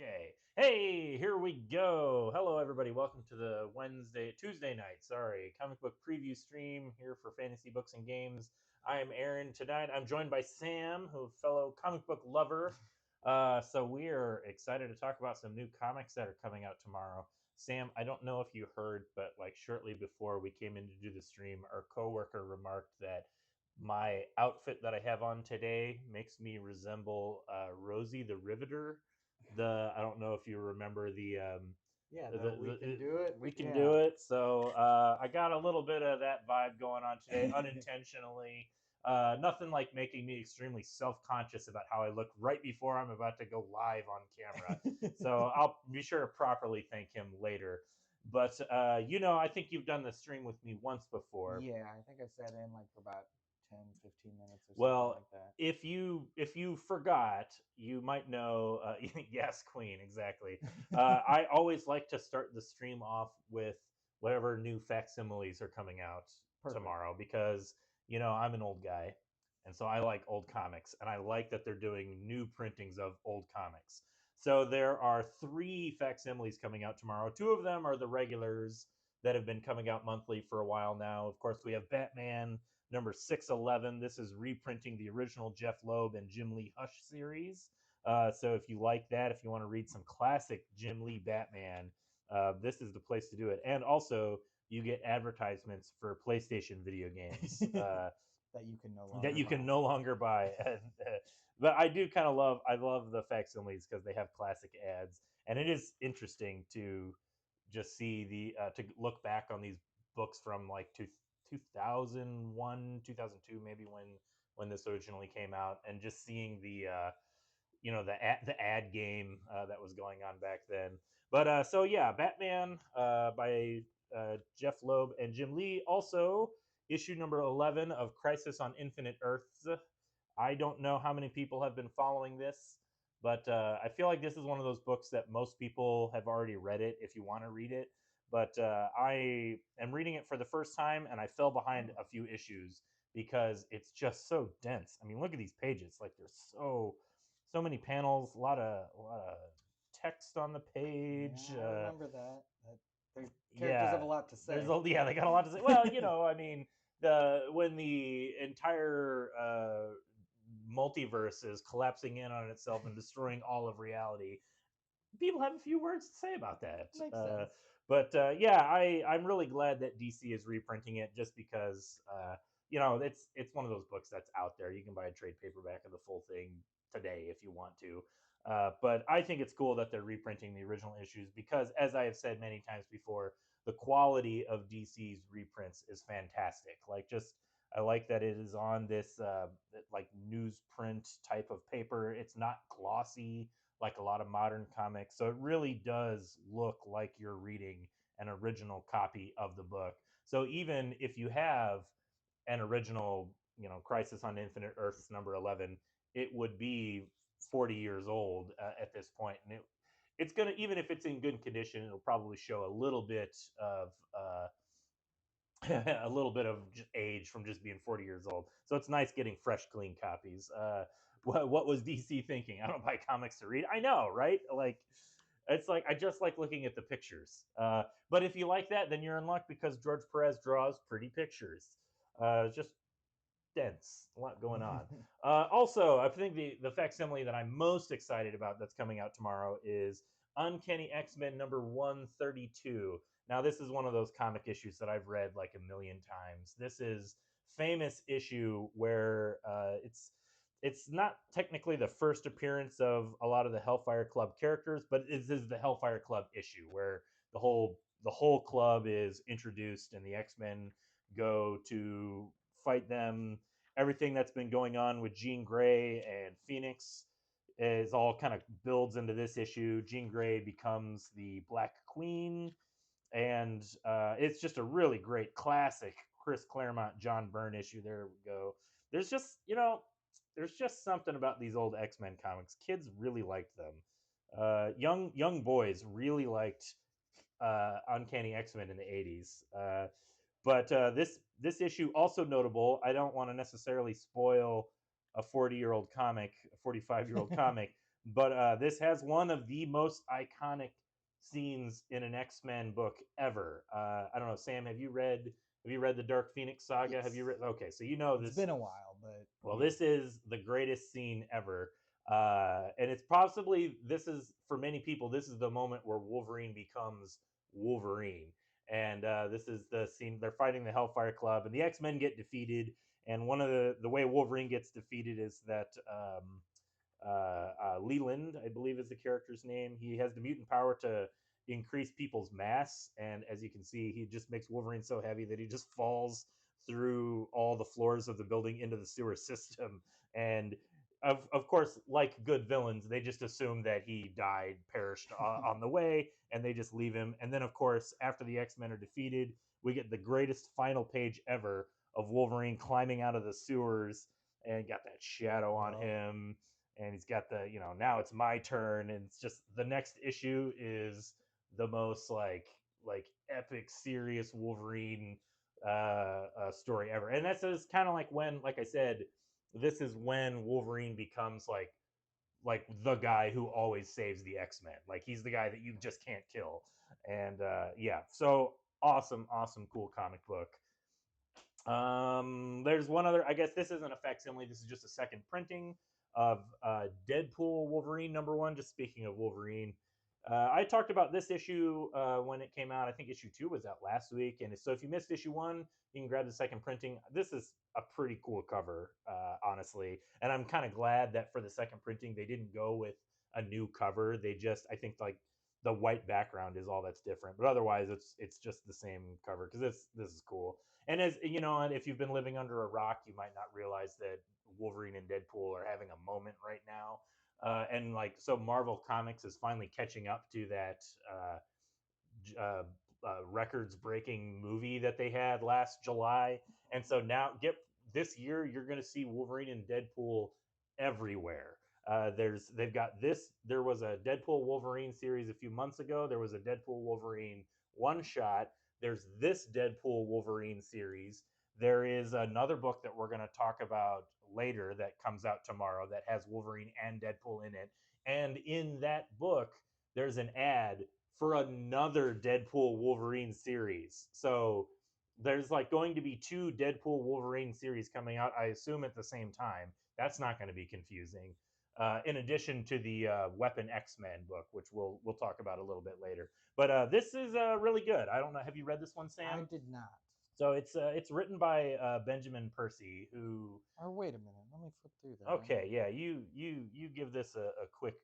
Okay. Hey, here we go. Hello, everybody. Welcome to the Tuesday night, comic book preview stream here for Fantasy Books and Games. I am Aaron. Tonight, I'm joined by Sam, who fellow comic book lover. So we are excited to talk about some new comics that are coming out tomorrow. Sam, I don't know if you heard, but like shortly before we came in to do the stream, our coworker remarked that my outfit that I have on today makes me resemble Rosie the Riveter. I don't know if you remember Yeah, no, we can do it. we can do Yeah. it. So I got a little bit of that vibe going on today, unintentionally. Nothing like making me extremely self-conscious about how I look right before I'm about to go live on camera. So I'll be sure to properly thank him later. But I think you've done the stream with me once before. Yeah, I think I sat in like for about 10, 15 minutes or something Well, like that. if you forgot, you might know. Yes, Queen, exactly. I always like to start the stream off with whatever new facsimiles are coming out Perfect. tomorrow because I'm an old guy, and so I like old comics, and I like that they're doing new printings of old comics. So there are three facsimiles coming out tomorrow. Two of them are the regulars that have been coming out monthly for a while now. Of course, we have Batman number 611. This is reprinting the original Jeff Loeb and Jim Lee Hush series. So if you like that, if you want to read some classic Jim Lee Batman, this is the place to do it. And also, you get advertisements for PlayStation video games That you can no that longer you can buy. no longer buy. But I do kind of love the facsimiles because they have classic ads, and it is interesting to just see to look back on these books from like 2001, 2002, maybe when this originally came out, and just seeing the ad game that was going on back then. But so yeah, Batman by Jeff Loeb and Jim Lee. Also, issue number 11 of Crisis on Infinite Earths. I don't know how many people have been following this, but I feel like this is one of those books that most people have already read it if you want to read it. But I am reading it for the first time, and I fell behind Oh. a few issues because it's just so dense. I mean, look at these pages; like they're so many panels, a lot of text on the page. Yeah, I remember that. That the characters Yeah, have a lot to there's say. they got a lot to say. Well, I mean, the entire multiverse is collapsing in on itself and destroying all of reality, people have a few words to say about that. Makes sense. But yeah, I'm really glad that DC is reprinting it just because it's one of those books that's out there. You can buy a trade paperback of the full thing today if you want to. But I think it's cool that they're reprinting the original issues because, as I have said many times before, the quality of DC's reprints is fantastic. Like, just I like that it is on this like newsprint type of paper. It's not glossy like a lot of modern comics. So it really does look like you're reading an original copy of the book. So even if you have an original, Crisis on Infinite Earths number 11, it would be 40 years old at this point, and it's gonna, even if it's in good condition, it'll probably show a little bit of a little bit of age from just being 40 years old. So it's nice getting fresh, clean copies. What was DC thinking? I don't buy comics to read. I know, right? Like, it's like I just like looking at the pictures. But if you like that, then you're in luck because George Perez draws pretty pictures. Just dense, a lot going on. Also, I think the facsimile that I'm most excited about that's coming out tomorrow is Uncanny X Men number 132. Now, this is one of those comic issues that I've read like a million times. This is famous issue where it's not technically the first appearance of a lot of the Hellfire Club characters, but it is the Hellfire Club issue where the whole club is introduced and the X Men go to fight them. Everything that's been going on with Jean Grey and Phoenix is all kind of builds into this issue. Jean Grey becomes the Black Queen, and it's just a really great classic Chris Claremont, John Byrne issue. There we go. There's just there's just something about these old X Men comics. Kids really liked them. Young boys really liked Uncanny X Men in the '80s. But this issue also notable. I don't want to necessarily spoil a 40-year-old comic, a 45-year-old comic, But this has one of the most iconic scenes in an X-Men book ever. I don't know, Sam, have you read the Dark Phoenix saga? Have you Yes. read? Okay, so you know It's this. been a while, but Well, yeah. this is the greatest scene ever. And it's possibly, this is, for many people, this is the moment where Wolverine becomes Wolverine. And this is the scene, they're fighting the Hellfire Club, and the X Men get defeated. And one of the way Wolverine gets defeated is that Leland, I believe is the character's name, he has the mutant power to increase people's mass. And as you can see, he just makes Wolverine so heavy that he just falls through all the floors of the building into the sewer system. And of course, like good villains, they just assume that he died, perished on the way, and they just leave him. And then, of course, after the X Men are defeated, we get the greatest final page ever of Wolverine climbing out of the sewers and got that shadow on Yup. him. And he's got the, now it's my turn. And it's just the next issue is the most like epic, serious Wolverine story ever. And that's just kind of like when, like I said, this is when Wolverine becomes like the guy who always saves the X-Men. Like he's the guy that you just can't kill. And yeah, so awesome, awesome, cool comic book. There's one other. I guess this isn't a facsimile. This is just a second printing of Deadpool Wolverine #1. Just speaking of Wolverine, I talked about this issue when it came out. I think issue 2 was out last week, and so if you missed issue 1, you can grab the second printing. This is a pretty cool cover, honestly, and I'm kind of glad that for the second printing they didn't go with a new cover. They just, I think, like the white background is all that's different, but otherwise it's just the same cover because this is cool. And as you know, and if you've been living under a rock, you might not realize that Wolverine and Deadpool are having a moment right now. And like, so Marvel Comics is finally catching up to that uh, records breaking movie that they had last July. And so now, get this year, you're going to see Wolverine and Deadpool everywhere. They've got this. There was a Deadpool Wolverine series a few months ago. There was a Deadpool Wolverine one shot. There's this Deadpool Wolverine series. There is another book that we're going to talk about later that comes out tomorrow that has Wolverine and Deadpool in it. And in that book, there's an ad for another Deadpool Wolverine series. So there's like going to be two Deadpool Wolverine series coming out, I assume at the same time. That's not going to be confusing. In addition to the Weapon X-Men book, which we'll talk about a little bit later. But this is really good. I don't know. Have you read this one, I Sam? did not. So it's written by Benjamin Percy, who. Or wait a minute, let me flip through that. Okay, yeah, you give this a quick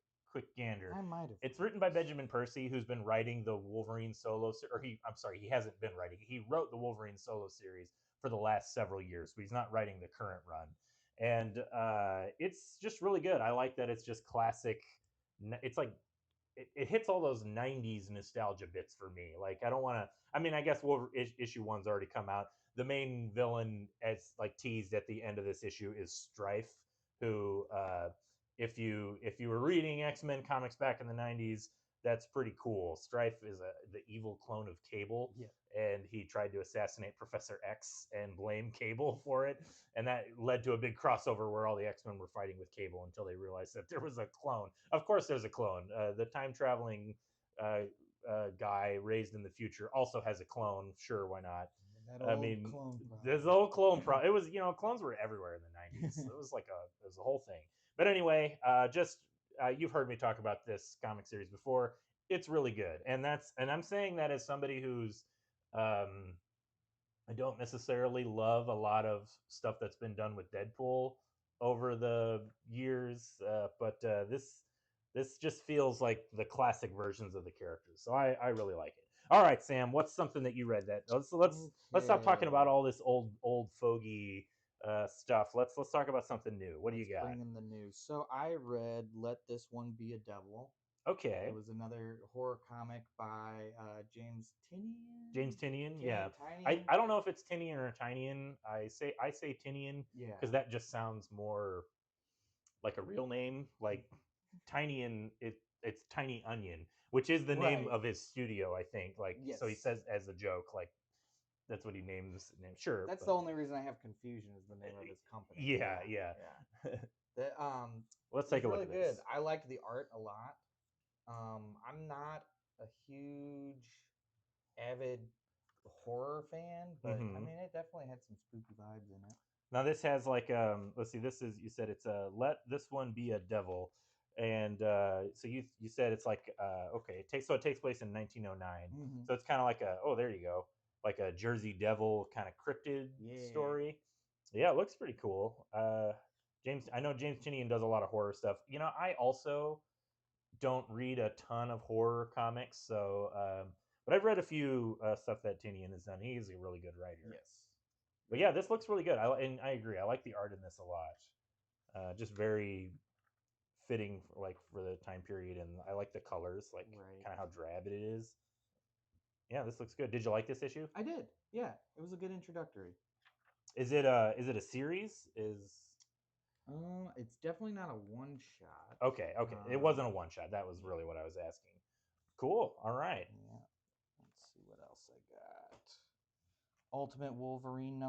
gander. I might have. It's written by Benjamin Percy, who's been writing the Wolverine solo, or I'm sorry, he hasn't been writing. He wrote the Wolverine solo series for the last several years, but he's not writing the current run. And it's just really good. I like that it's just classic. It's like it hits all those '90s nostalgia bits for me. Like I don't want to. I mean, I guess issue one's already come out. The main villain, as like teased at the end of this issue, is Strife, who, if you were reading X Men comics back in the '90s, that's pretty cool. Strife is the evil clone of Cable, Yeah. and he tried to assassinate Professor X and blame Cable for it, and that led to a big crossover where all the X Men were fighting with Cable until they realized that there was a clone. Of course, there's a clone. The time traveling guy raised in the future also has a clone. Sure, why not? That I old mean, clone there's the problem. whole clone pro. It was, clones were everywhere in the '90s. It was like it was a whole thing. But anyway, just you've heard me talk about this comic series before. It's really good, and I'm saying that as somebody who's um, I don't necessarily love a lot of stuff that's been done with Deadpool over the years, but this just feels like the classic versions of the characters. So I really like it. All right, Sam, what's something that you read that let's stop talking about Okay. all this old fogey stuff. Let's talk about something new. What do you Let's got? bring in the news. So I read Let This One Be a Devil. It Okay, was another horror comic by James James Tinian. Tinian. Yeah, I Tinian. I don't know if it's Tinian or Tinian. I say Tinian Yeah. because that just sounds more like a real name. Like Tiny and it's Tiny Onion, which is the name Right. of his studio, I think. Like so he Yes. says as a joke, like that's what he names the name. Sure, That's the but only reason I have confusion is the name of his company. yeah, Yeah. yeah. Yeah. The, Let's it was take a look really at good. this. I liked the art a lot. I'm not a huge avid horror fan, but I Hmm. mean, it definitely had some spooky vibes in it. Now this has like let's see, this is, you said it's a let this one be a devil, and so you said it's like okay, it takes place in 1909, Mm-hmm. so it's kind of like a, oh, there you go, like a Jersey Devil kind of cryptid Yeah. story. Yeah, it looks pretty cool. I know James Tinian does a lot of horror stuff. You know, I also don't read a ton of horror comics, so but I've read a few stuff that Tinian has done. He's a really good writer. Yes. But yeah, this looks really good. And I agree. I like the art in this a lot. Just very fitting for, like, for the time period, and I like the colors, like Right. kind of how drab it is. Yeah, this looks good. Did you like this issue? I did. Yeah, it was a good introductory. Is it a series? Is It's definitely not a one shot. okay, okay. It wasn't a one shot. That was really what I was asking. Cool. All right. Yeah. Let's see what else I got. Ultimate Wolverine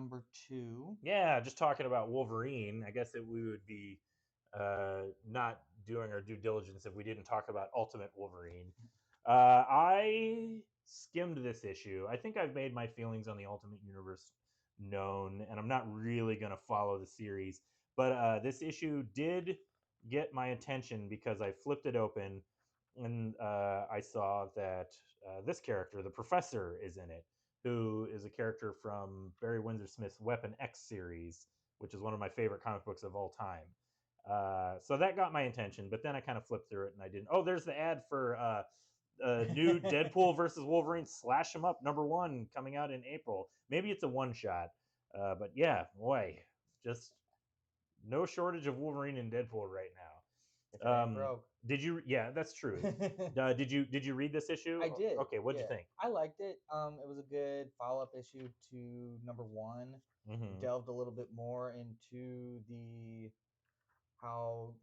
#2. Yeah, just talking about Wolverine. I guess that we would be not doing our due diligence if we didn't talk about Ultimate Wolverine. I skimmed this issue. I think I've made my feelings on the Ultimate Universe known, and I'm not really going to follow the series. But this issue did get my attention because I flipped it open and I saw that this character, the Professor, is in it, who is a character from Barry Windsor Smith's Weapon X series, which is one of my favorite comic books of all time. So that got my attention, but then I kind of flipped through it and I didn't. Oh, there's the ad for new Deadpool versus Wolverine Slash 'em Up #1 coming out in April. Maybe it's a one shot, but yeah, boy, just no shortage of Wolverine and Deadpool right now. If it ain't broke. Did you? Yeah, that's true. Did you read this issue? I did. Okay, what'd yeah. you think? I liked it. It was a good follow-up issue to #1. Mm-hmm. Delved a little bit more into how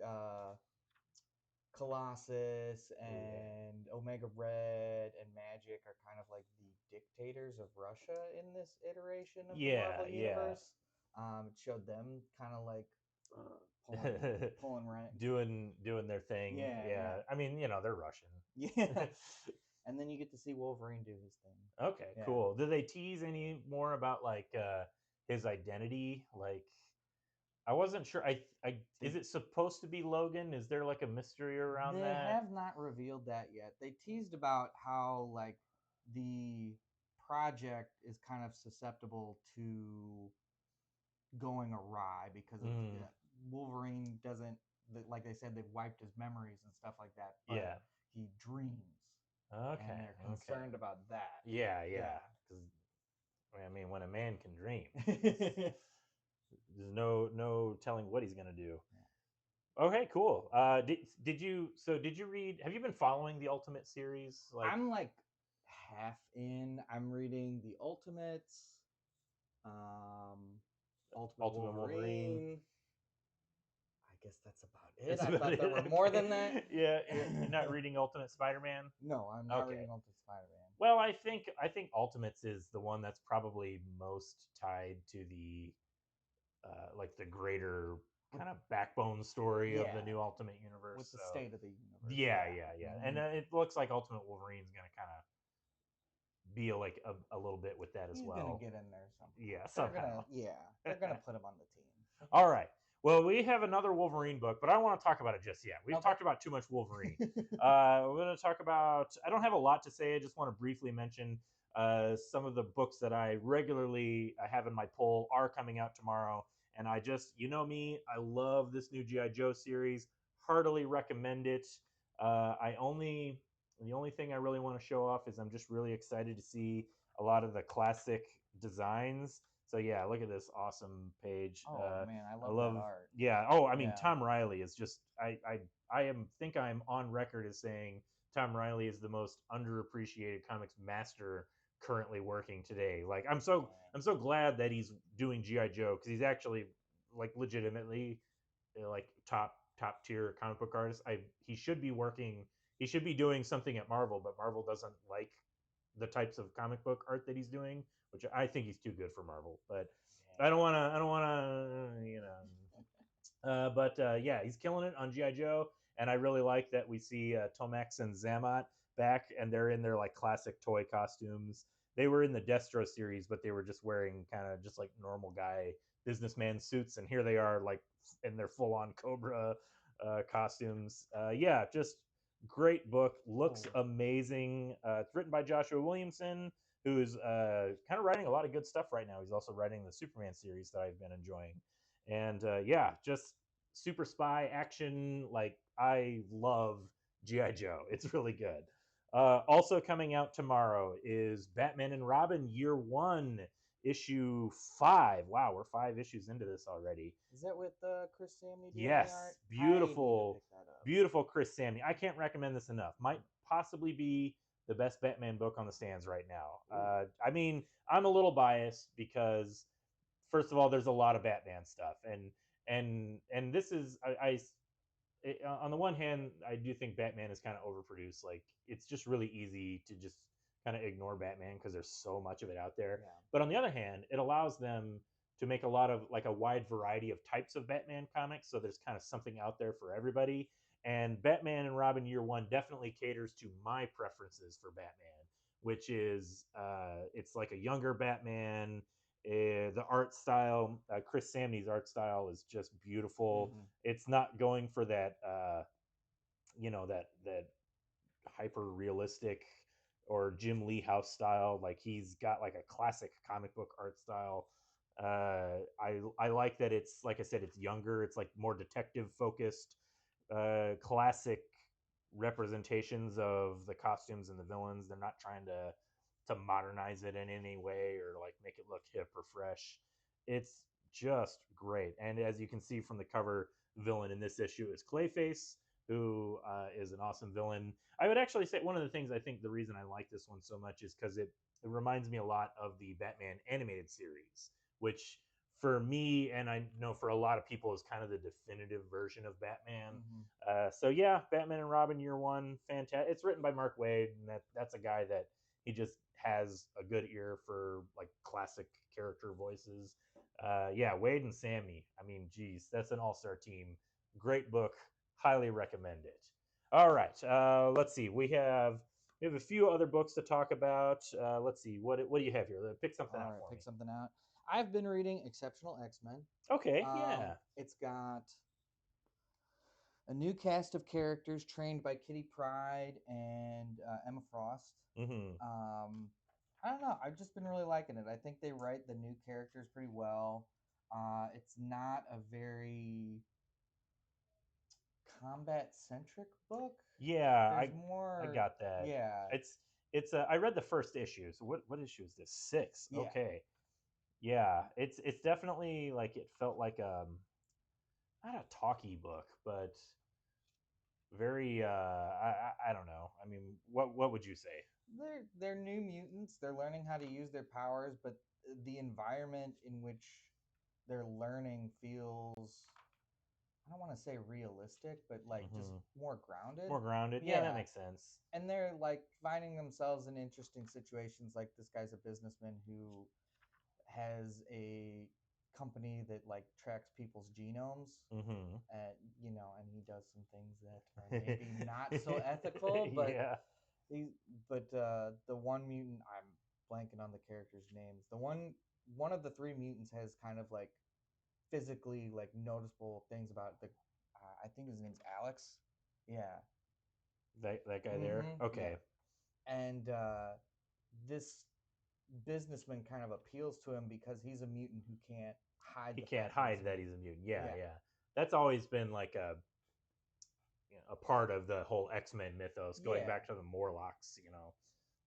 Colossus and Omega Red and Magic are kind of like the dictators of Russia in this iteration of the Yeah, Marvel yeah. Universe. It showed them kind of like pulling rank. doing their thing. Yeah, yeah. I mean, you know, they're Russian. Yeah. And then you get to see Wolverine do his thing. Okay, Yeah. cool. Did they tease any more about like his identity? Like, I wasn't sure. Is it supposed to be Logan? Is there like a mystery around They that? have not revealed that yet. They teased about how like the project is kind of susceptible to going awry because of Wolverine doesn't like they said they've wiped his memories and stuff like that, but Yeah. he dreams. Okay. And they're concerned about that. Yeah, yeah. Because I mean, when a man can dream, there's no telling what he's gonna do. Okay, cool. Did you read? Have you been following the Ultimate series? Like, I'm like half in. I'm reading the Ultimates, Ultimate Wolverine. I guess that's about it. I thought there were more than that. Yeah, you're not reading Ultimate Spider-Man? No, I'm not reading Ultimate Spider-Man. Well, I think Ultimates is the one that's probably most tied to the like the greater kind of backbone story of the new Ultimate Universe. With the state of the universe. Yeah. And it looks like Ultimate Wolverine's going to kind of be like a little bit with that as well. He's going to get in there somehow. Yeah, somehow. They're going to put him on the team. All right. Well, we have another Wolverine book, but I don't want to talk about it just yet. We've talked about too much Wolverine. We're going to talk about, I don't have a lot to say. I just want to briefly mention some of the books that I regularly have in my poll are coming out tomorrow. And I just, you know me, I love this new G.I. Joe series. Heartily recommend it. The only thing I really want to show off is I'm just really excited to see a lot of the classic designs. So yeah, look at this awesome page. Oh man, I love that art. Yeah. Oh, I mean, Tom Riley is just think I'm on record as saying Tom Riley is the most underappreciated comics master currently working today. Like I'm so glad that he's doing G.I. Joe because he's actually like legitimately like top tier comic book artist. He should be doing something at Marvel, but Marvel doesn't like the types of comic book art that he's doing, which I think he's too good for Marvel. But I don't want to, But yeah, he's killing it on GI Joe, and I really like that we see Tomex and Zamat back, and they're in their like classic toy costumes. They were in the Destro series, but they were just wearing kind of just like normal guy businessman suits, and here they are like in their full on Cobra costumes. Yeah, just great book. Looks Cool. amazing. It's written by Joshua Williamson, who's kind of writing a lot of good stuff right now. He's also writing the Superman series that I've been enjoying. And yeah, just super spy action. Like, I love GI Joe. It's really good. Also coming out tomorrow is Batman and Robin Year One, issue 5. Wow, we're 5 issues into this already. Is that with Chris Samney doing Yes, the art? I need to beautiful, pick that up. beautiful Chris Samney. I can't recommend this enough. Might possibly be the best Batman book on the stands right now. I mean, I'm a little biased because first of all, there's a lot of Batman stuff, and this is on the one hand, I do think Batman is kind of overproduced. Like, it's just really easy to just kind of ignore Batman because there's so much of it out there. Yeah. But on the other hand, it allows them to make a lot of like a wide variety of types of Batman comics. So there's kind of something out there for everybody. And Batman and Robin Year One definitely caters to my preferences for Batman, which is it's like a younger Batman. The art style, Chris Samney's art style is just beautiful. Mhm. It's not going for that that hyper realistic or Jim Lee House style. Like, he's got like a classic comic book art style. I like that it's, like I said, it's younger. It's like more detective focused. Classic representations of the costumes and the villains. They're not trying to modernize it in any way or like make it look hip or fresh. It's just great. And as you can see from the cover, villain in this issue is Clayface, who is an awesome villain. I would actually say one of the things, I think the reason I like this one so much is because it reminds me a lot of the Batman animated series, which for me, and I know for a lot of people, is kind of the definitive version of Batman. So yeah, Batman and Robin Year One, fantastic. It's written by Mark Waid, and that's a guy that he just has a good ear for like classic character voices. Yeah, Wade and Sammy. I mean, geez, that's an all-star team. Great book. Highly recommend it. All right, let's see. We have a few other books to talk about. Let's see. What do you have here? Pick something All out right, for pick me. something out. I've been reading Exceptional X-Men. Okay. Yeah. It's got a new cast of characters trained by Kitty Pryde and Emma Frost. Mm-hmm. I don't know. I've just been really liking it. I think they write the new characters pretty well. It's not a very combat centric book. Yeah, There's I more. got that. Yeah. It's I read the first issue. So what issue is this? 6. Yeah. Okay. Yeah, it's definitely like it felt like not a talky book, but very I don't know. I mean, what would you say? They're new mutants. They're learning how to use their powers, but the environment in which they're learning feels, I don't want to say realistic, but like just Hmm. more grounded. More grounded. Yeah, that Yeah. makes sense. And they're like finding themselves in interesting situations. Like, this guy's a businessman who has a company that like tracks people's genomes, Hmm. and and he does some things that are maybe not so ethical, but Yeah. he the one mutant, I'm blanking on the characters' names. One of the three mutants has kind of like physically like noticeable things about the I think his name's Alex. Yeah. That guy there. Yeah. Okay. And this businessman kind of appeals to him because he's a mutant who can't hide He the can't fact that he's hide a that mutant. he's a mutant. Yeah, Yeah. yeah. That's always been like a part of the whole X-Men mythos, going Yeah. back to the Morlocks,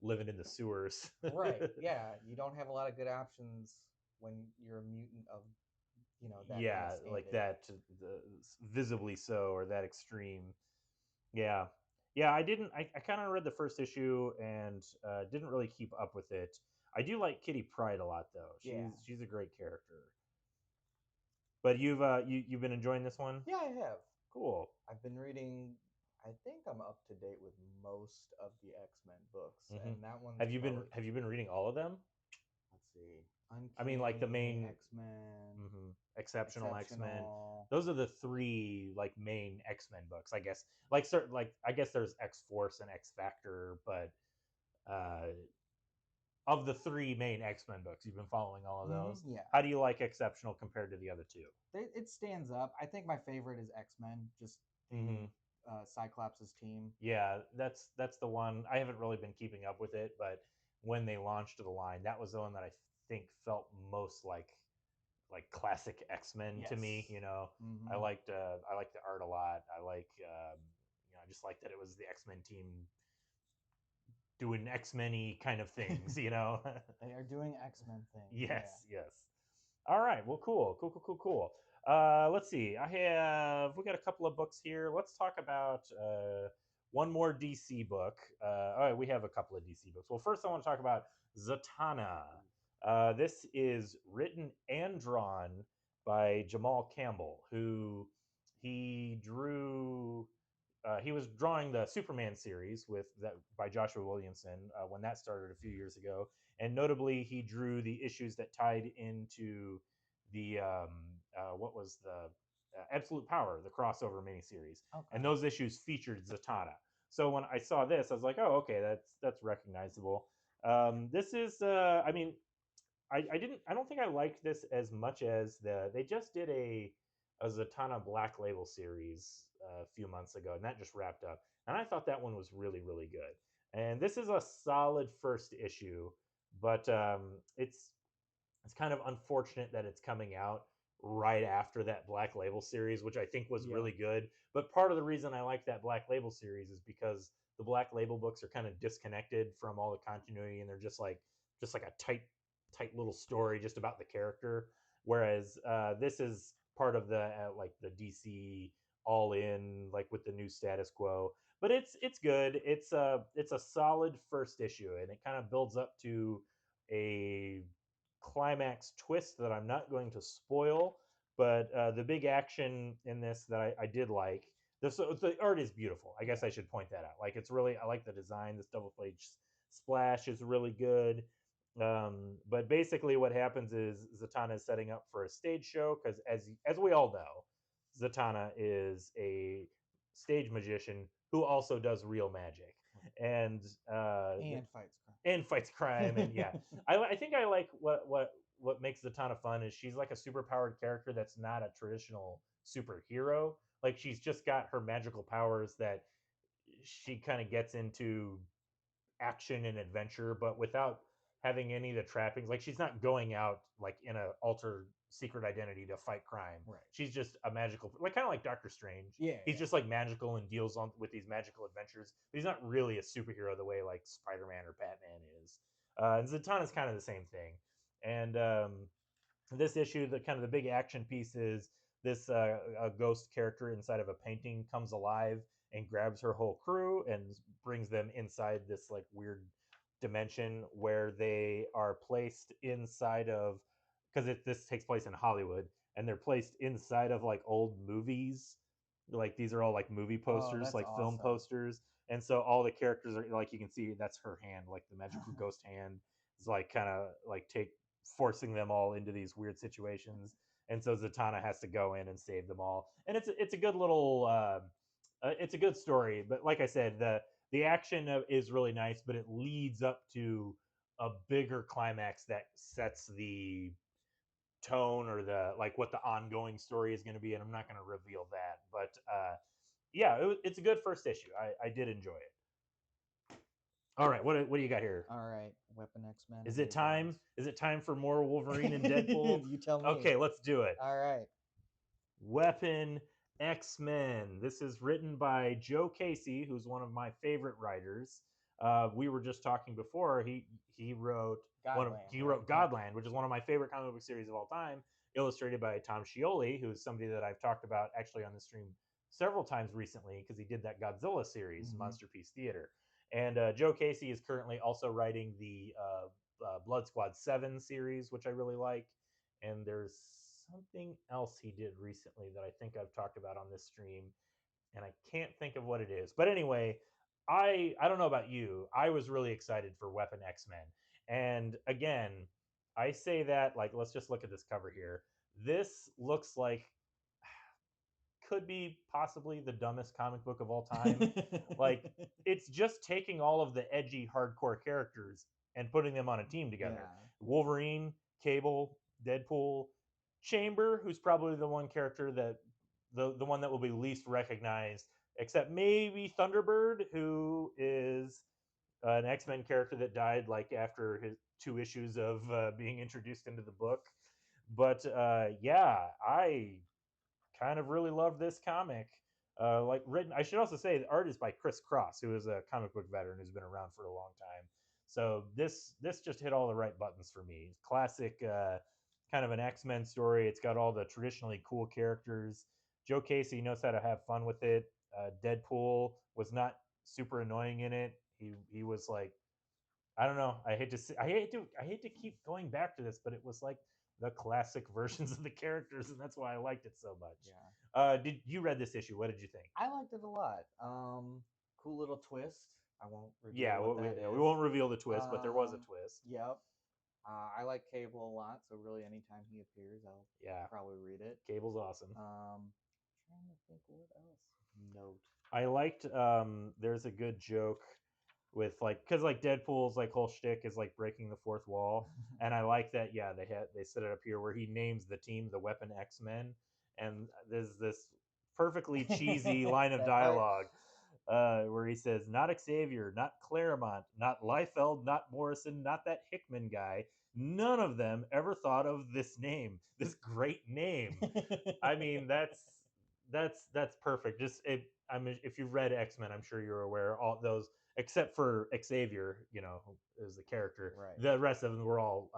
living in the sewers. Right. Yeah. You don't have a lot of good options when you're a mutant of, that kind of Yeah, like standing. that, visibly so, or that extreme. Yeah, yeah. I kind of read the first issue and didn't really keep up with it. I do like Kitty Pryde a lot, though. Yeah. She's a great character. But you've been enjoying this one. Yeah, I have. Cool. I've been reading. I think I'm up to date with most of the X-Men books, Hmm. and that one's probably. Have you been reading all of them? Let's see. I mean, like the Uncanny main. X-Men. Hmm. Exceptional X-Men. Exceptional. Those are the three like main X-Men books, I guess. Like certain like I guess there's X-Force and X-Factor, but uh of the three main X-Men books, you've been following all of those. Yeah, How do you like Exceptional compared to the other two? it stands up. I think my favorite is X-Men, just Mm-hmm. the Cyclops' team. Yeah, that's the one. I haven't really been keeping up with it, but when they launched the line, that was the one that I think felt most like classic X-Men to me. Yes. You know, Mm-hmm. I liked the art a lot. I like you know, I just like that it was the X-Men team doing X-Men-y kind of things. You know. They are doing X-Men things. Yeah. Yes, yes. All right. Well, cool, cool, cool, cool, cool. Let's see. We got a couple of books here. Let's talk about one more DC book. All right, we have a couple of DC books. Well, first I want to talk about Zatanna. This is written and drawn by Jamal Campbell, who he drew. He was drawing the Superman series with that by Joshua Williamson when that started a few years ago, and notably he drew the issues that tied into the what was the Absolute Power, the crossover miniseries, Okay. and those issues featured Zatanna. So when I saw this, I was like, oh, okay, that's recognizable. This is, I mean, I don't think I liked this as much as they just did a Zatanna Black Label series a few months ago, and that just wrapped up. And I thought that one was really, really good. And this is a solid first issue, but it's kind of unfortunate that it's coming out right after that Black Label series, which I think was Yeah. really good. But part of the reason I like that Black Label series is because the Black Label books are kind of disconnected from all the continuity, and they're just like a tight little story just about the character. Whereas this is part of the like the DC all in like with the new status quo. But it's good. It's a solid first issue, and it kind of builds up to a climax twist that I'm not going to spoil. But the big action in this that I did like. The art is beautiful. I guess I should point that out. Like it's really, I like the design. This double page splash is really good. But basically, what happens is Zatanna is setting up for a stage show because, as we all know, Zatanna is a stage magician who also does real magic, and And fights crime. and fights crime. And yeah, I think I like what makes Zatanna fun is she's like a superpowered character that's not a traditional superhero. Like she's just got her magical powers that she kind of gets into action and adventure, but without having any of the trappings. Like she's not going out like in a altered secret identity to fight crime. Right. She's just a magical, like kind of like Doctor Strange. Yeah. He's Yeah. just like magical and deals on with these magical adventures. But he's not really a superhero the way like Spider Man or Batman is. And Zatanna is kind of the same thing. And this issue, the kind of the big action piece is this a ghost character inside of a painting comes alive and grabs her whole crew and brings them inside this like weird dimension where they are placed inside of because this takes place in Hollywood and they're placed inside of like old movies. Like these are all like movie Oh, posters, that's like film awesome. posters, and so all the characters are like you can see that's her hand, like the magical ghost hand is like kind of like take forcing them all into these weird situations. And so Zatanna has to go in and save them all. And it's a good little it's a good story. But like I said, the action is really nice, but it leads up to a bigger climax that sets the tone or the like what the ongoing story is going to be. And I'm not going to reveal that, but yeah, it's a good first issue. I did enjoy it. All right, what do you got here? All right. Weapon X-Men. Is Here it time? Is it time for more Wolverine and Deadpool? You tell me. Okay, let's do it. All right. Weapon X-Men. This is written by Joe Casey, who's one of my favorite writers. We were just talking before. He wrote Godland, which is one of my favorite comic book series of all time, illustrated by Tom Scioli, who's somebody that I've talked about actually on the stream several times recently because he did that Godzilla series, Monster Piece Theater. And Joe Casey is currently also writing the Blood Squad 7 series, which I really like. And there's something else he did recently that I think I've talked about on this stream, and I can't think of what it is. But anyway, I don't know about you. I was really excited for Weapon X-Men. And again, I say that like let's just look at this cover here. This looks like could be possibly the dumbest comic book of all time. Like it's just taking all of the edgy hardcore characters and putting them on a team together. Yeah. Wolverine, Cable, Deadpool, Chamber, who's probably the one character that the one that will be least recognized, except maybe Thunderbird, who is an X-Men character that died like after his 2 issues of being introduced into the book. But yeah, I kind of really love this comic. Like written, I should also say the art is by Chris Cross, who is a comic book veteran who's been around for a long time. So this just hit all the right buttons for me. Classic, kind of an X Men story. It's got all the traditionally cool characters. Joe Casey knows how to have fun with it. Deadpool was not super annoying in it. He was like I don't know. I hate to keep going back to this, but it was like the classic versions of the characters, and that's why I liked it so much. Yeah. Did you read this issue? What did you think? I liked it a lot. Cool little twist. I won't reveal Yeah, what that we is. won't reveal the twist, but there was a twist. Yep. I like Cable a lot, so really anytime he appears, I'll Yeah, probably read it. Cable's awesome. Trying to think what else. Note. I liked. There's a good joke with like because like Deadpool's like whole shtick is like breaking the fourth wall, and I like that. Yeah, they set it up here where he names the team the Weapon X Men, and there's this perfectly cheesy line of That part. dialogue where he says, "Not Xavier, not Claremont, not Liefeld, not Morrison, not that Hickman guy. None of them ever thought of this name, this great name." I mean, that's perfect. Just it. I mean, if you've read X Men, I'm sure you're aware all those except for Xavier, you know, is the character. Right. The rest of them were all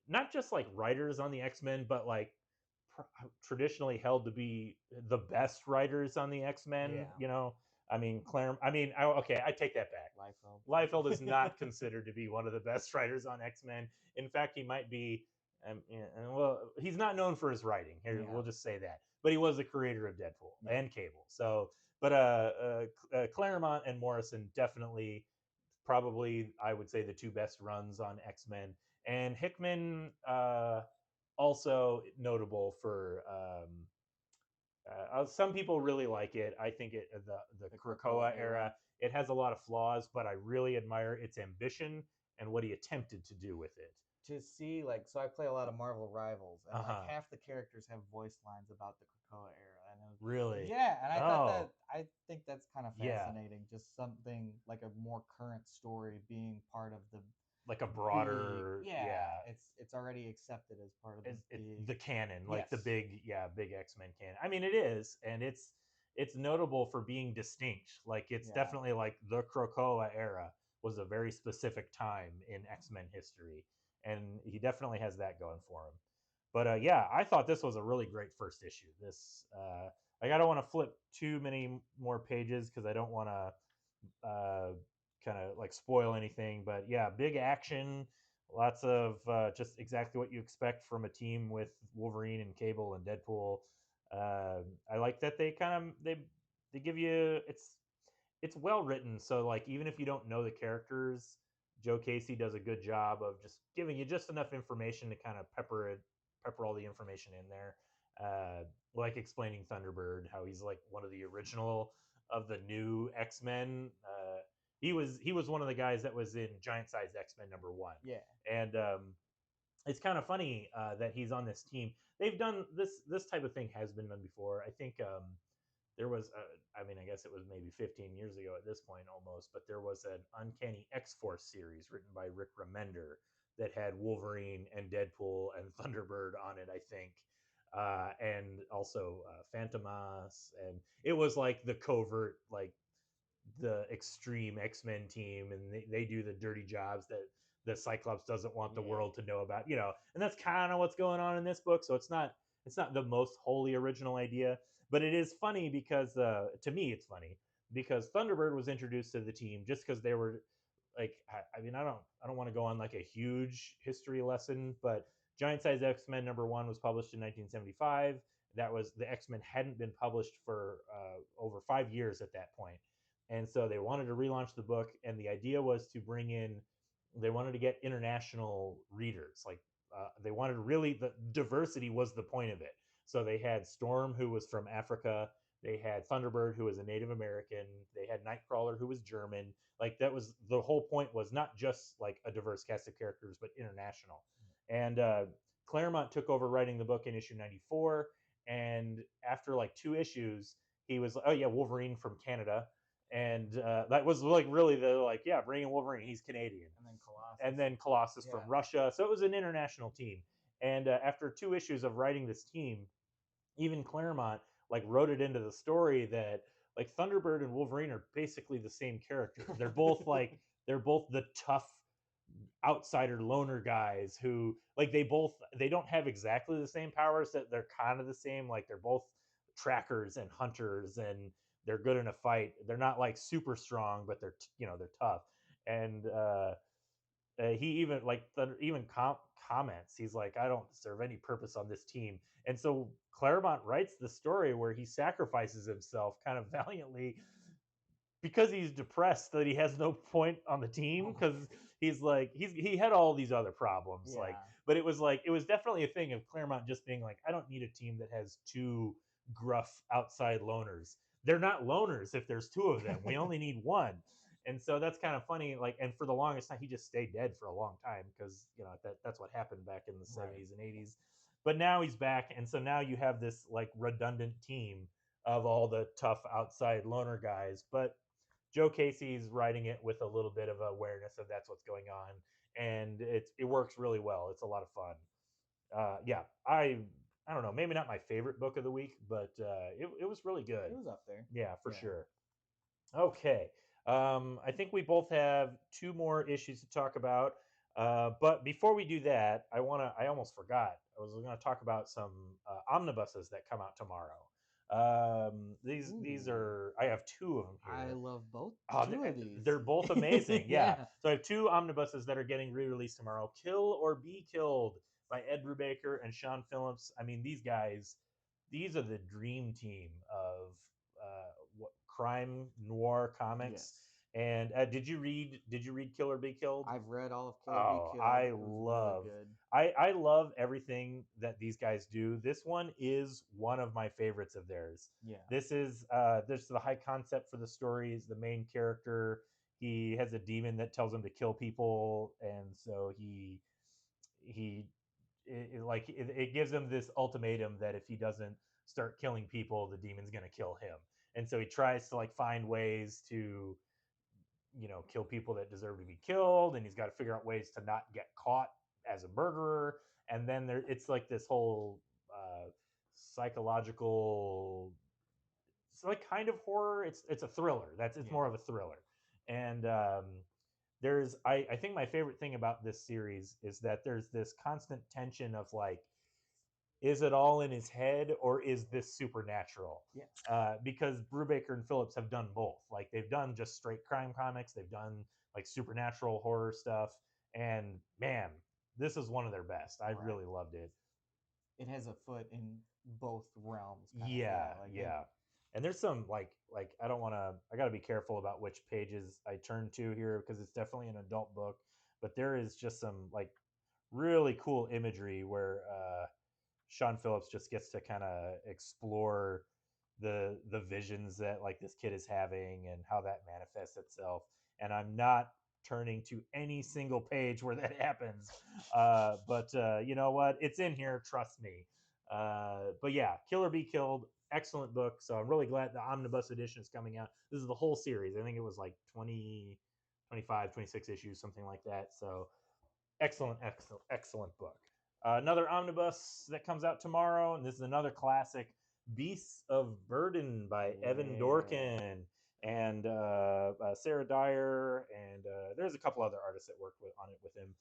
not just like writers on the X Men, but like traditionally held to be the best writers on the X Men. Yeah. You know, I mean, okay, I take that back. Liefeld. Liefeld is not considered to be one of the best writers on X Men. In fact, he might be. Yeah, well, he's not known for his writing. Here, Yeah. we'll just say that. But he was the creator of Deadpool Yeah. and Cable. So, but Claremont and Morrison definitely, probably, I would say the two best runs on X Men. And Hickman also notable for. Some people really like it. I think the Krakoa era. It has a lot of flaws, but I really admire its ambition and what he attempted to do with it. To see like so I play a lot of Marvel Rivals and Uh-huh. like half the characters have voice lines about the Krakoa era and Really? yeah, and I thought Oh. that I think that's kind of Yeah. fascinating. Just something like a more current story being part of the Like a broader, big, it's already accepted as part of the canon, like the Yes. big X-Men canon. I mean, it is, and it's notable for being distinct. Like it's Yeah. definitely like the Krakoa era was a very specific time in X-Men history, and he definitely has that going for him. But yeah, I thought this was a really great first issue. This like I don't want to flip too many more pages because I don't want to kind of like spoil anything. But yeah, big action, lots of just exactly what you expect from a team with Wolverine and Cable and Deadpool. I like that they kind of they give you it's well written. So like even if you don't know the characters, Joe Casey does a good job of just giving you just enough information to kind of pepper all the information in there. Like explaining Thunderbird, how he's like one of the original of the new X Men. He was one of the guys that was in Giant Size X Men #1. Yeah. And it's kind of funny that he's on this team. They've done this type of thing has been done before. I think there was I mean I guess it was maybe 15 years ago at this point almost, but there was an Uncanny X-Force series written by Rick Remender that had Wolverine and Deadpool and Thunderbird on it, I think. And also Phantomas, and it was like the covert, like the extreme X-Men team, and they do the dirty jobs that the Cyclops doesn't want the world to know about, you know. And that's kind of what's going on in this book. So it's not the most wholly original idea, but it is funny because to me it's funny because Thunderbird was introduced to the team just because they were like I mean I don't want to go on like a huge history lesson, but Giant Size X-Men #1 was published in 1975. That was the X-Men hadn't been published for over 5 years at that point, and so they wanted to relaunch the book, and the idea was to bring in they wanted to get international readers. Like they wanted really the diversity was the point of it. So they had Storm, who was from Africa. They had Thunderbird, who was a Native American. They had Nightcrawler, who was German. Like that was the whole point, was not just like a diverse cast of characters, but international. And Claremont took over writing the book in issue 94. And after like 2 issues, he was like, oh yeah, Wolverine from Canada. And that was like really the like, yeah, bring in Wolverine, he's Canadian. And then Colossus from Russia. So it was an international team. And after 2 issues of writing this team, even Claremont like wrote it into the story that like Thunderbird and Wolverine are basically the same character. They're both like they're both the tough outsider loner guys who like they don't have exactly the same powers, that they're kind of the same. Like they're both trackers and hunters, and they're good in a fight. They're not like super strong, but they're tough. And he even like even comments. He's like, I don't serve any purpose on this team. And so Claremont writes the story where he sacrifices himself kind of valiantly because he's depressed that he has no point on the team, because he's like he had all these other problems. Like, but it was definitely a thing of Claremont just being like, I don't need a team that has two gruff outside loners. They're not loners if there's two of them. We only need one. And so that's kind of funny. Like, and for the longest time, he just stayed dead for a long time because that's what happened back in the 70s and 80s. But now he's back, and so now you have this like redundant team of all the tough outside loner guys. But Joe Casey's writing it with a little bit of awareness of that's what's going on, and it works really well. It's a lot of fun. Yeah, I don't know, maybe not my favorite book of the week, but it was really good. It was up there. Yeah, for sure. Okay, I think we both have 2 more issues to talk about. But before we do that, I almost forgot. I was going to talk about some omnibuses that come out tomorrow. These are, I have 2 of them here. I love both. Oh, 2 of these. they're both amazing. Yeah. So I have 2 omnibuses that are getting re-released tomorrow. Kill or Be Killed by Ed Brubaker and Sean Phillips. I mean, these guys, these are the dream team of crime noir comics. Yes. And did you read Kill or Be Killed? I've read all of Kill or Be Killed. I love everything that these guys do. This one is one of my favorites of theirs. Yeah. This is the high concept for the story. Is the main character. He has a demon that tells him to kill people, and so it gives him this ultimatum that if he doesn't start killing people, the demon's going to kill him. And so he tries to like find ways to kill people that deserve to be killed, and he's got to figure out ways to not get caught as a murderer. And then it's like this whole psychological, it's like kind of horror. It's a thriller. It's more of a thriller. And I think my favorite thing about this series is that there's this constant tension of like, is it all in his head or is this supernatural? Yes. Because Brubaker and Phillips have done both. Like they've done just straight crime comics. They've done like supernatural horror stuff. And man, this is one of their best. I really loved it. It has a foot in both realms. Yeah. And there's some like I don't want to. I got to be careful about which pages I turn to here because it's definitely an adult book. But there is just some like really cool imagery where Sean Phillips just gets to kind of explore the visions that like this kid is having and how that manifests itself. And I'm not turning to any single page where that happens. But you know what? It's in here. Trust me. But yeah, Kill or Be Killed. Excellent book. So I'm really glad the omnibus edition is coming out. This is the whole series. I think it was like 20, 25, 26 issues, something like that. So excellent book. Another omnibus that comes out tomorrow, and this is another classic, Beasts of Burden by Evan Dorkin and Sarah Dyer, and there's a couple other artists that work on it with him.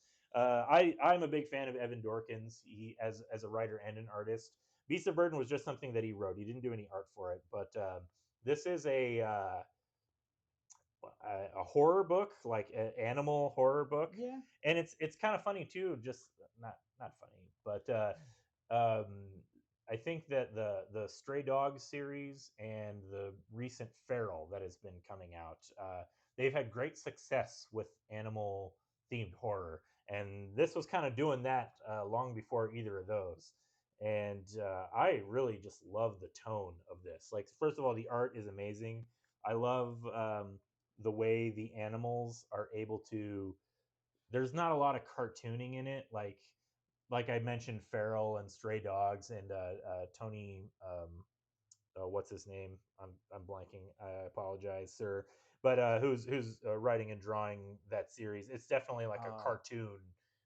I'm a big fan of Evan Dorkin's. He as a writer and an artist. Beasts of Burden was just something that he wrote. He didn't do any art for it, but this is a horror book, like an animal horror book. Yeah. And it's kind of funny too. Just not funny, but I think that the Stray Dogs series and the recent Feral that has been coming out, they've had great success with animal themed horror, and this was kind of doing that long before either of those. And I really just love the tone of this. Like, first of all, the art is amazing. I love the way the animals are able to. There's not a lot of cartooning in it, like I mentioned, Feral and Stray Dogs and Tony. What's his name? I'm blanking. I apologize, sir. But who's writing and drawing that series? It's definitely like a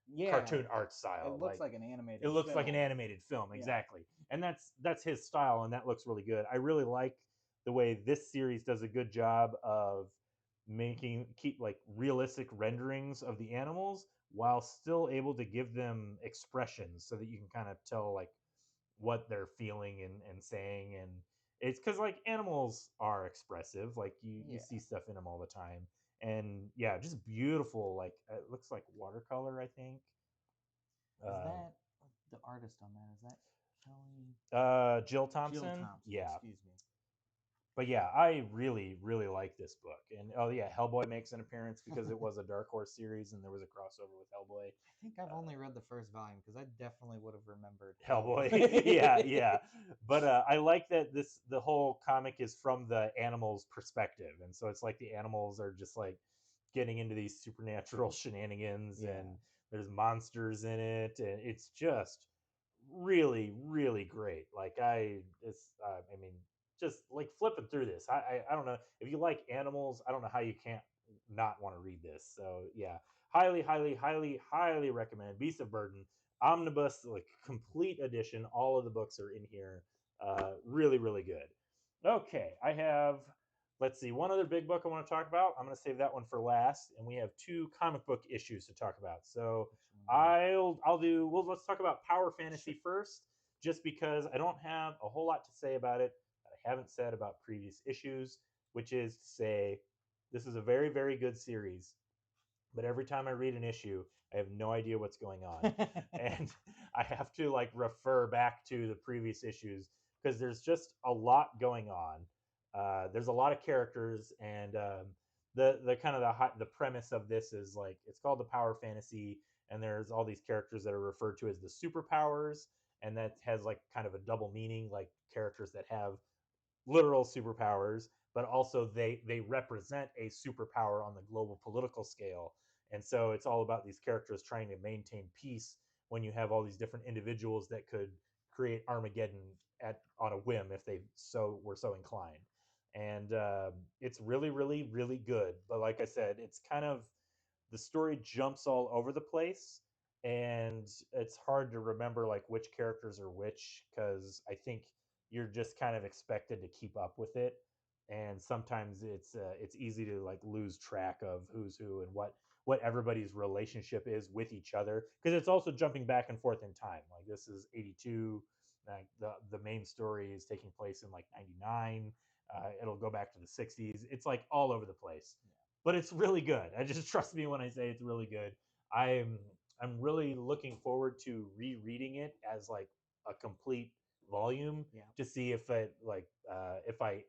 Yeah, cartoon art it style. looks Like like an animated it looks like an film. animated film, Yeah. exactly. And that's his style, and that looks really good. I really like the way this series does a good job of making keep like realistic renderings of the animals while still able to give them expressions so that you can kind of tell like what they're feeling and saying. And it's because like animals are expressive, like you Yeah. see stuff in them all the time. And yeah, just beautiful. Like it looks like watercolor, I think. Is um, that the artist on that? Is that Kelly? Jill Jill Thompson. Thompson. Yeah, Excuse me. but yeah, I really really like this book. And oh yeah, Hellboy makes an appearance because it was a Dark Horse series and there was a crossover with Hellboy. I think I've uh, only read the first volume because I definitely would have remembered Hellboy. Yeah, yeah. But I like that the whole comic is from the animals' perspective, and so it's like the animals are just like getting into these supernatural shenanigans, Yeah. and there's monsters in it, and it's just really, really great. Like I mean, just like flipping through this. I don't know if you like animals. I don't know how you can't not want to read this. So yeah, highly, highly, highly, highly recommend Beast of Burden omnibus, like complete edition. All of the books are in here. Really, really good. Okay, I have. Let's see, one other big book I want to talk about. I'm going to save that one for last, and we have two comic book issues to talk about. So I'll do. Well, let's talk about Power Fantasy first, just because I don't have a whole lot to say about it that I haven't said about previous issues. Which is to say, this is a very, very good series, but every time I read an issue, I have no idea what's going on. And I have to like refer back to the previous issues because there's just a lot going on. There's a lot of characters, and the kind of the premise of this is like it's called the Power Fantasy, and there's all these characters that are referred to as the superpowers, and that has like kind of a double meaning, like characters that have literal superpowers, but also they represent a superpower on the global political scale. And so it's all about these characters trying to maintain peace when you have all these different individuals that could create Armageddon at on a whim if they were so inclined. And it's really, really, really good. But like I said, it's kind of the story jumps all over the place, and it's hard to remember like which characters are which because I think you're just kind of expected to keep up with it, and sometimes it's easy to like lose track of who's who and what everybody's relationship is with each other because it's also jumping back and forth in time. Like this is 82, like the main story is taking place in like 99. It'll go back to the 60s. It's like all over the place, but it's really good. I just trust me when I say it's really good. I'm I'm really looking forward to rereading it as like a complete volume Yeah. to see if I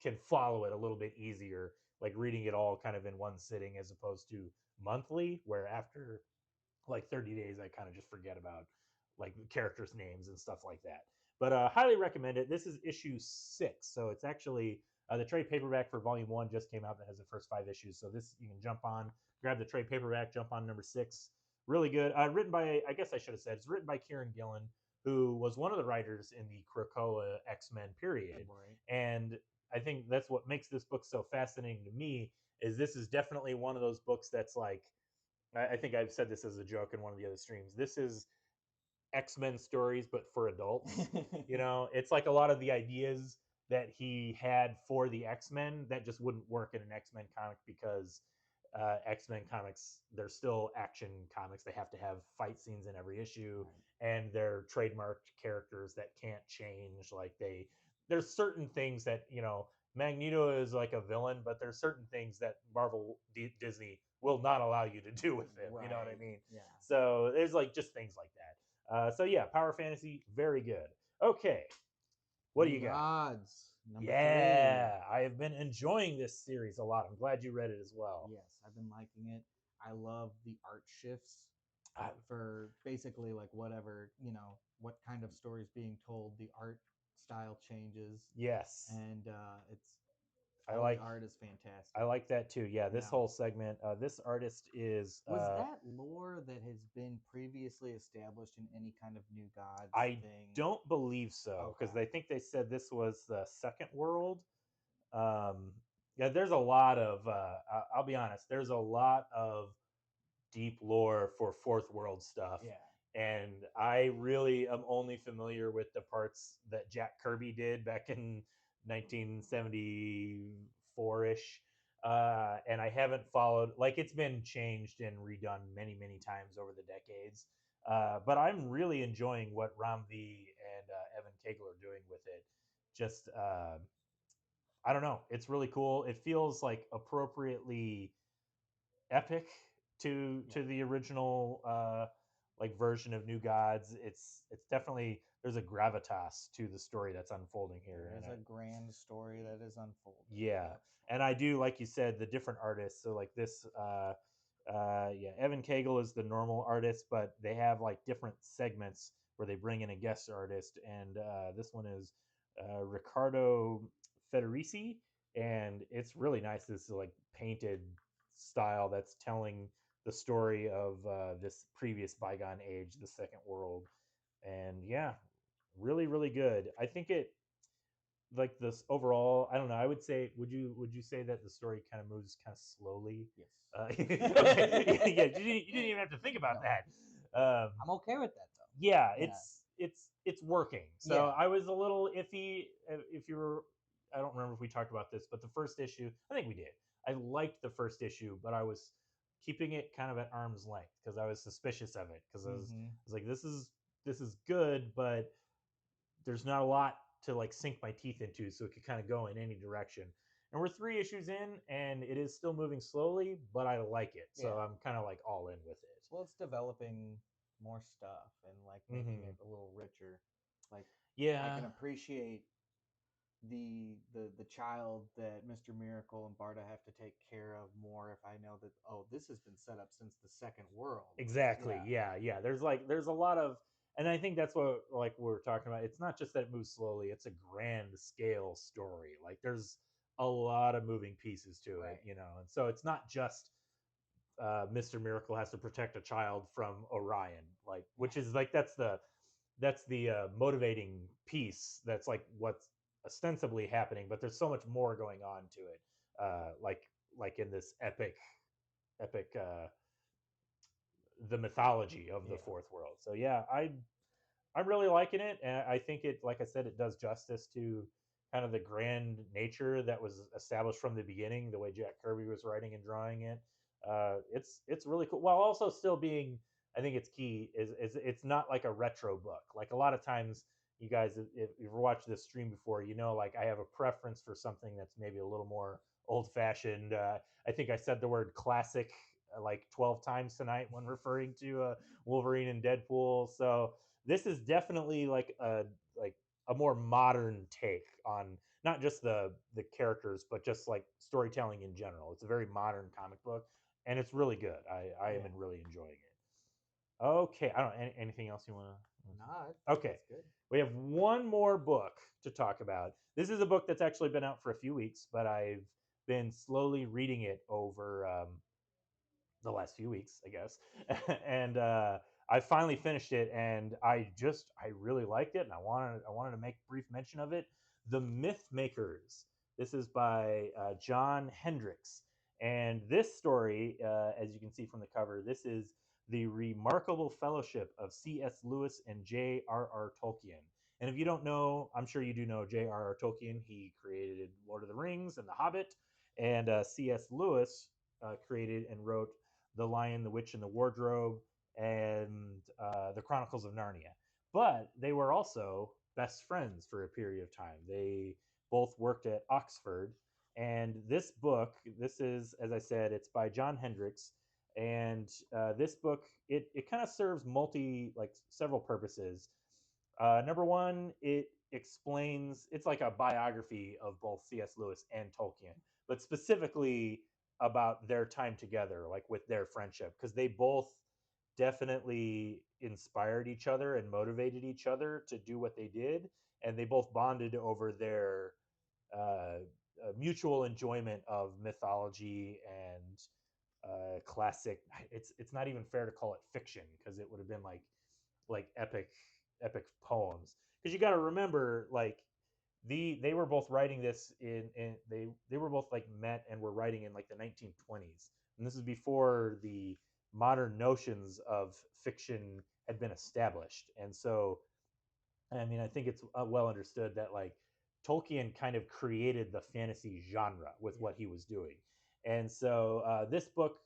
can follow it a little bit easier, like reading it all kind of in one sitting as opposed to monthly, where after like 30 days I kind of just forget about like characters' names and stuff like that. But highly recommend it. This is issue 6, so it's actually the trade paperback for volume 1 just came out that has the first 5 issues. So this you can jump on, grab the trade paperback, jump on number 6. Really good. Written by, I guess I should have said, it's written by Kieran Gillen, who was one of the writers in the Krakoa X-Men period. Right. And I think that's what makes this book so fascinating to me is this is definitely one of those books that's like, I think I've said this as a joke in one of the other streams. This is X-Men stories, but for adults. You know, it's like a lot of the ideas that he had for the X-Men that just wouldn't work in an X-Men comic because X-Men comics, they're still action comics. They have to have fight scenes in every issue, Right. and they're trademarked characters that can't change. Like there's certain things that, you know, Magneto is like a villain, but there's certain things that Disney will not allow you to do with him. You know what I Right. mean? Yeah. So there's like just things like that. So yeah, Power Fantasy, very good. Okay, what do New you got? Gods, number Yeah, 3. I have been enjoying this series a lot. I'm glad you read it as well. Yes, I've been liking it. I love the art shifts I, for basically like whatever, what kind of story is being told, the art style changes, yes, and it's I all the like art is I fantastic. like that too. Yeah, this Yeah. whole segment. This artist is. Was that lore that has been previously established in any kind of New Gods I thing? don't believe so because Okay. they think they said this was the second world. Yeah, there's a lot of. I'll be honest. There's a lot of deep lore for fourth world stuff, Yeah. and I really am only familiar with the parts that Jack Kirby did back in 1974 ish. And I haven't followed, like, it's been changed and redone many, many times over the decades. But I'm really enjoying what Ram V and Evan Kegel are doing with it. Just, I don't know. It's really cool. It feels like appropriately epic Yeah. to the original like version of New Gods. It's definitely, there's a gravitas to the story that's unfolding here, There and is a grand story that is unfolding. yeah, Yep. and I do, like you said, the different artists. So like this, yeah, Evan Kegel is the normal artist, but they have like different segments where they bring in a guest artist, and this one is Riccardo Federici, and it's really nice. This like painted style that's telling the story of this previous bygone age, the Second World, and yeah, really, really good. I think it, like, this overall, I don't know, I would say, would you say that the story kind of moves kind of slowly? Okay. Yeah, Yes. you didn't even have to think about No, that. I'm okay with that though. Yeah, Yeah. it's working. Yeah. So I was a little iffy if you were, I don't remember if we talked about this, but the first issue, I think we did. I liked the first issue, but I was keeping it kind of at arm's length because I was suspicious of it, because Mm-hmm. I was like, this is good, but there's not a lot to like sink my teeth into, so it could kind of go in any direction. And we're 3 issues in, and it is still moving slowly, but I like it, so Yeah. I'm kind of like all in with it. Well, it's developing more stuff and like making Hmm. it a little richer. Like I Yeah, can appreciate the child that Mr. Miracle and Barda have to take care of more if I know that, oh, this has been set up since the second world. exactly. Yeah. Yeah, yeah. There's a lot of, and I think that's what, like, we're talking about. It's not just that it moves slowly; it's a grand scale story. Like, there's a lot of moving pieces to it, Right. and so it's not just Mr. Miracle has to protect a child from Orion, like, which is like, that's the motivating piece. That's like what's ostensibly happening, but there's so much more going on to it. Like in this epic the mythology of the Yeah. fourth world. So yeah, I'm really liking it, and I think it, like I said, it does justice to kind of the grand nature that was established from the beginning. The way Jack Kirby was writing and drawing it, it's really cool. While also still being, I think it's key is it's not like a retro book. Like, a lot of times, you guys, if you've watched this stream before, like, I have a preference for something that's maybe a little more old fashioned. I think I said the word classic like 12 times tonight when referring to Wolverine and Deadpool. So this is definitely like a more modern take on not just the characters, but just like storytelling in general. It's a very modern comic book, and it's really good. I am Yeah. really enjoying it. Okay, I don't know, anything else you want Nah, to? Okay, that's good. we have one more book to talk about. This is a book that's actually been out for a few weeks, but I've been slowly reading it over the last few weeks, I guess. And I finally finished it, and I really liked it, and I wanted to make brief mention of it. The Myth Makers. This is by John Hendricks, and this story, as you can see from the cover, this is the Remarkable Fellowship of C.S. Lewis and J.R.R. Tolkien. And if you don't know, I'm sure you do know J.R.R. Tolkien. He created Lord of the Rings and The Hobbit, and C.S. Lewis created and wrote the Lion, the Witch, and the Wardrobe, and The Chronicles of Narnia. But they were also best friends for a period of time. They both worked at Oxford. And this book, this is, as I said, it's by John Hendricks. And this book, it kind of serves like several purposes. Number one, it explains, it's like a biography of both C.S. Lewis and Tolkien, but specifically about their time together, like with their friendship, because they both definitely inspired each other and motivated each other to do what they did, and they both bonded over their mutual enjoyment of mythology and classic. It's not even fair to call it fiction because it would have been like epic poems. Because you got to remember, like they were both writing this in they were both like met and were writing in like the 1920s, and this is before the modern notions of fiction had been established. And so I mean, I think it's well understood that like Tolkien kind of created the fantasy genre with Yeah. what he was doing. And so this book,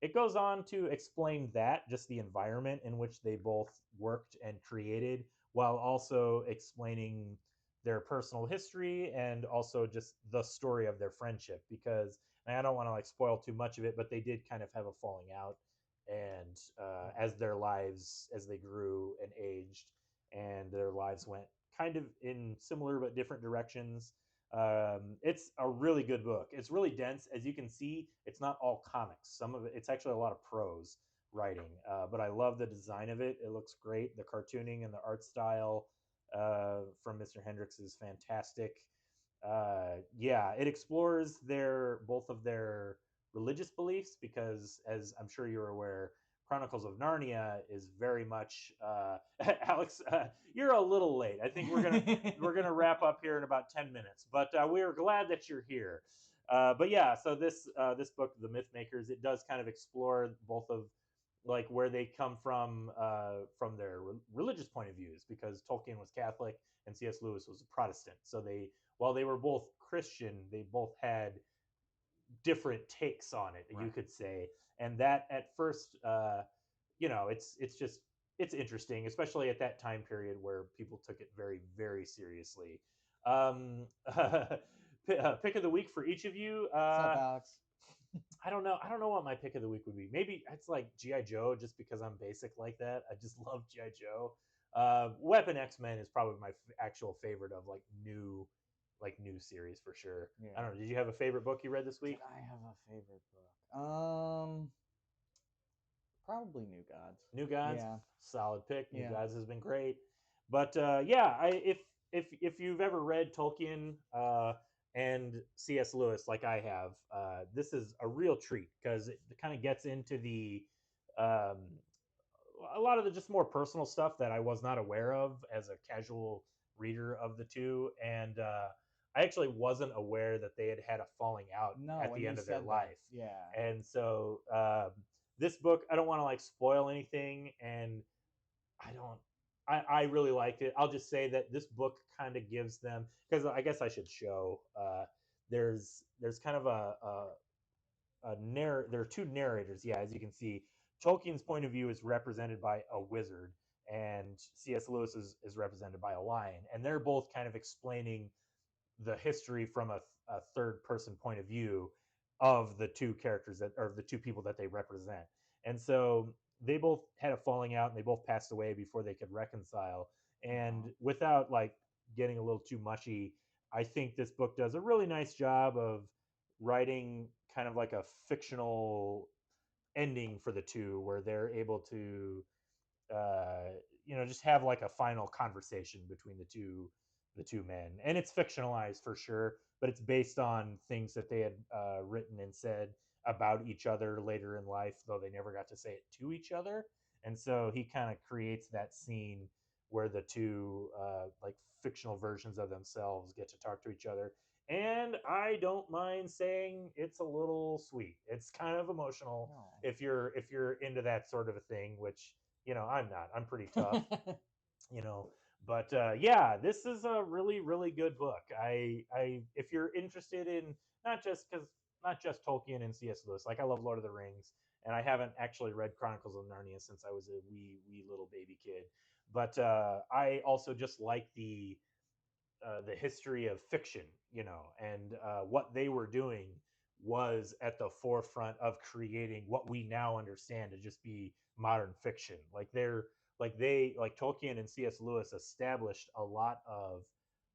it goes on to explain that, just the environment in which they both worked and created, while also explaining their personal history and also just the story of their friendship. Because and I don't want to like spoil too much of it, but they did kind of have a falling out, and as their lives, as they grew and aged, and their lives went kind of in similar but different directions. It's a really good book. It's really dense, as you can see. It's not all comics. Some of it, it's actually a lot of prose writing. But I love the design of it. It looks great. The cartooning and the art style from Mr. Hendricks is fantastic. Yeah, it explores their both of their religious beliefs because, as I'm sure you're aware, Chronicles of Narnia is very much Alex. You're a little late. I think we're gonna wrap up here in about 10 minutes, but we are glad that you're here. But yeah, so this book, The Myth Makers, it does kind of explore both of like where they come from their religious point of views, because Tolkien was Catholic and C.S. Lewis was a Protestant. So they, while they were both Christian, they both had different takes on it, you Right. could say. And that at first, it's just it's interesting, especially at that time period where people took it very very seriously. Um, pick of the week for each of you. What's up, Alex? I don't know what my pick of the week would be. Maybe it's like GI Joe, just because I'm basic like that. I just love GI Joe. Weapon X Men is probably my actual favorite of like new series for sure. Yeah. I don't know. Did you have a favorite book you read this Did week? I have a favorite book? Probably New Gods. New Gods, Yeah. solid pick. New Yeah. Gods has been great. But yeah, if you've ever read Tolkien and C.S. Lewis like I have, this is a real treat because it kind of gets into the um, a lot of the just more personal stuff that I was not aware of as a casual reader of the two. And I actually wasn't aware that they had had a falling out No, at when the you end of their said that, life. yeah. And so this book, I don't want to like spoil anything, and I don't. I really liked it. I'll just say that this book kind of gives them, because I guess I should show. There's kind of there are two narrators. Yeah, as you can see, Tolkien's point of view is represented by a wizard, and C.S. Lewis is represented by a lion, and they're both kind of explaining the history from a third person point of view of the two characters that or the two people that they represent. And so they both had a falling out and they both passed away before they could reconcile. And Uh-huh. without like getting a little too mushy, I think this book does a really nice job of writing kind of like a fictional ending for the two, where they're able to uh, just have like a final conversation between the two men. And it's fictionalized for sure, but it's based on things that they had written and said about each other later in life, though they never got to say it to each other. And so he kind of creates that scene where the two like fictional versions of themselves get to talk to each other. And I don't mind saying it's a little sweet. It's kind of emotional if you're into that sort of a thing, which I'm not. I'm pretty tough. No. you know but yeah, this is a really really good book. If you're interested in not just because not just Tolkien and C.S. Lewis, like I love Lord of the Rings, and I haven't actually read Chronicles of Narnia since I was a wee little baby kid. But I also just like the history of fiction, and what they were doing was at the forefront of creating what we now understand to just be modern fiction. Like Tolkien and C.S. Lewis established a lot of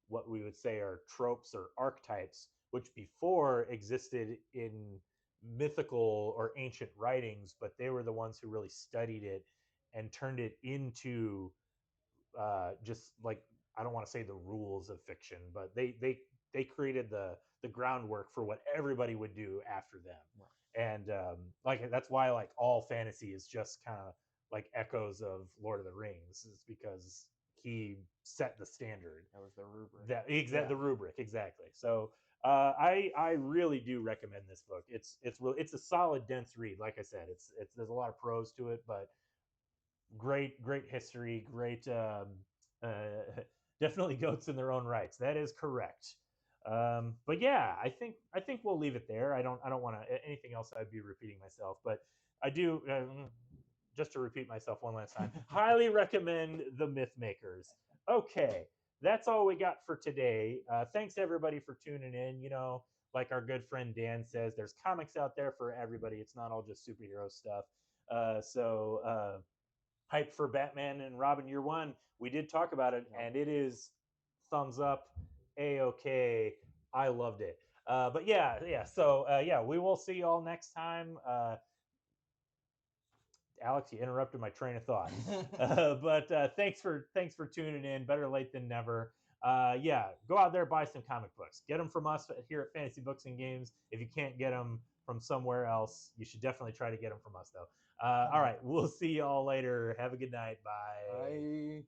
what we would say are tropes or archetypes, which before existed in mythical or ancient writings, but they were the ones who really studied it and turned it into just like, I don't want to say the rules of fiction, but they created the groundwork for what everybody would do after them. Right. And like that's why like all fantasy is just kind of like echoes of Lord of the Rings, is because he set the standard. That was the rubric. The rubric, exactly. So I really do recommend this book. It's a solid, dense read. Like I said, it's there's a lot of prose to it, but great history, great definitely goats in their own rights. That is correct. But yeah, I think we'll leave it there. I don't want to anything else. I'd be repeating myself, but I do. Just to repeat myself one last time, highly recommend The Myth Makers. Okay, that's all we got for today. Thanks everybody for tuning in. Like our good friend Dan says, there's comics out there for everybody. It's not all just superhero stuff. So hype for Batman and Robin Year One. We did talk about it, and it is thumbs up, a-okay. I loved it. But yeah. So yeah, we will see y'all next time. Alex, you interrupted my train of thought. But thanks for tuning in. Better late than never. Yeah, go out there, buy some comic books. Get them from us here at Fantasy Books and Games. If you can't get them from somewhere else, you should definitely try to get them from us, though. All right, we'll see y'all later. Have a good night. Bye. Bye.